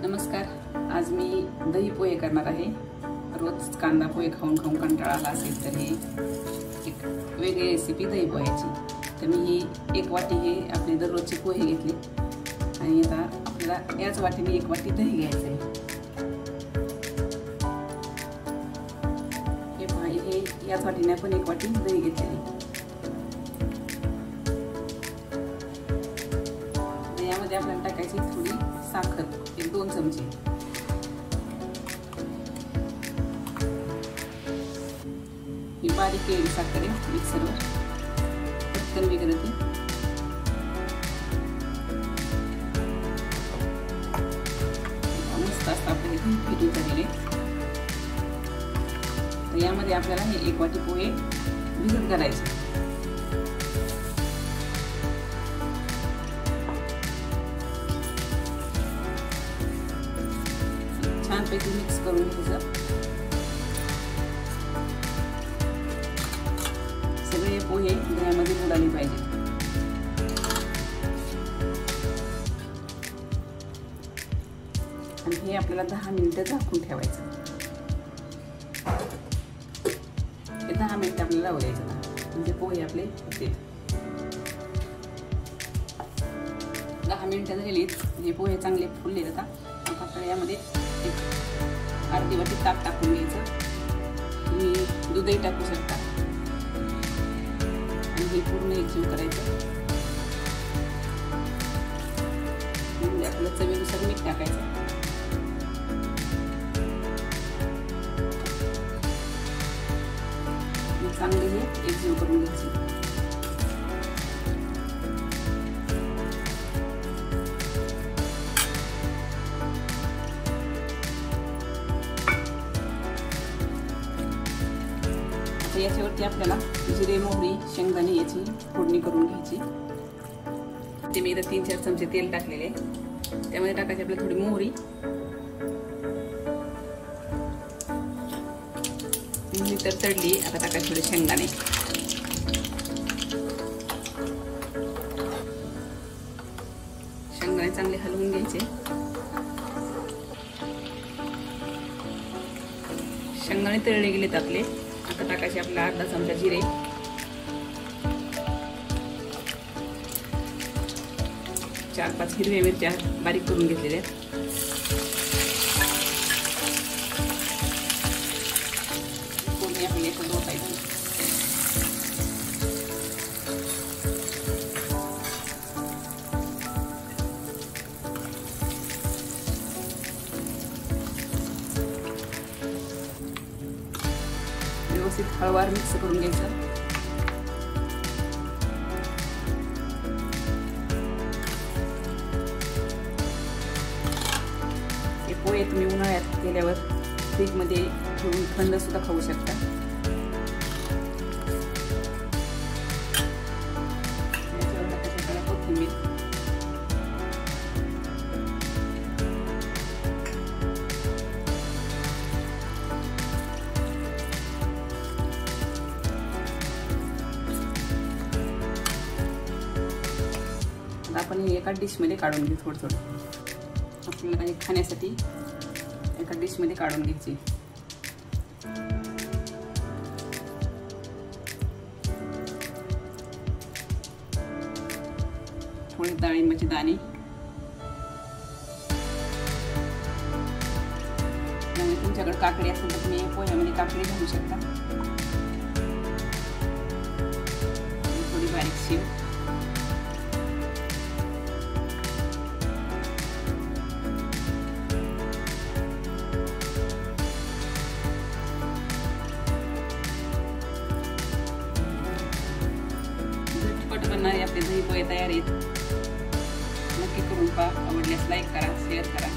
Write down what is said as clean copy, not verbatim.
नमस्कार. आज मी दही पोहे करणार आहे. रोज कांदा पोहे खाऊन खाऊन कंटाळा आला असेल तर हे एक वेगळी रेसिपी दही पोह्याची. तर मी ही 1 वाटी हे आपले दररोजचे पोहे घेतले आणि आता आपल्याला याच वाटीने 1 वाटी दही घ्यायचं आहे. हे पहा, हे याच वाटीने आपण 1 वाटी दही घेतलेली. यामध्ये आपल्याला टाकायची थोडी साखर, 1-2 चमचे. ही बारीक केलेली साखर आहे मिक्सरवर, पटकन विरघळते. मस्त असतं आपलं हे फिरून झालेले. तर यामध्ये आपल्याला हे 1 वाटी पोहे भिजत घालायचे. छानपैकी मिक्स करून घ्यायचं. सगळे पोहे दह्यामध्ये बुडाले पाहिजे. आणि हे आपल्याला 10 मिनिटं झाकून ठेवायचं. हे 10 मिनिटं आपल्याला लावू द्यायचं, म्हणजे पोहे आपले होतील. 10 मिनिटं झालीत, हे पोहे चांगले फुलले जातात. आता यामध्ये अर्धी वाटी ताक टाकून घ्यायचं. तुम्ही दूधही टाकू शकता. आणि हे पूर्ण एकजीव करायचं. म्हणजे आपल्या चवीनुसार मीठ टाकायचं. चांगले हे एकजीव करून घ्यायचे. याच्यावरती आपल्याला जिरे, मोहरी, शेंगदाणे याची फोडणी करून घ्यायची. ते मी इथं 3-4 चमचे तेल टाकलेले. त्यामध्ये टाकायची आपल्याला थोडी मोहरी. मोहरी तर तळली. आता टाकायचे थोडे शेंगदाणे. शेंगदाणे चांगले हलवून घ्यायचे. शेंगदाणे तळले गेलेत आपले. आता टाकायचे आपला अर्धा चमचा जिरे, 4-5 हिरव्या मिरच्या बारीक करून घेतलेल्या. फोडणी आपली एकच ओतायची. व्यवस्थित हळूवार मिक्स करून घ्यायचं. हे पोहे तुम्ही उन्हाळ्यात केल्यावर फ्रीजमध्ये ठेवून थंड सुद्धा खाऊ शकता. याच्यावर टाकायचं कोथिंबीर. आपण हे एका डिशमध्ये काढून घेऊ. थोडं थोडं आपल्याला खाण्यासाठी एका डिशमध्ये काढून घ्यायची. थोडी डाळिंबाची दाणे. तुमच्याकडे काकडी असेल तर तुम्ही पोह्यामध्ये काकडी घालू शकता. थोडी बारीक शेव. बनणारे आपले दही पोहे तयार आहेत. नक्की करून पहा. आवडल्यास लाईक करा, शेअर करा.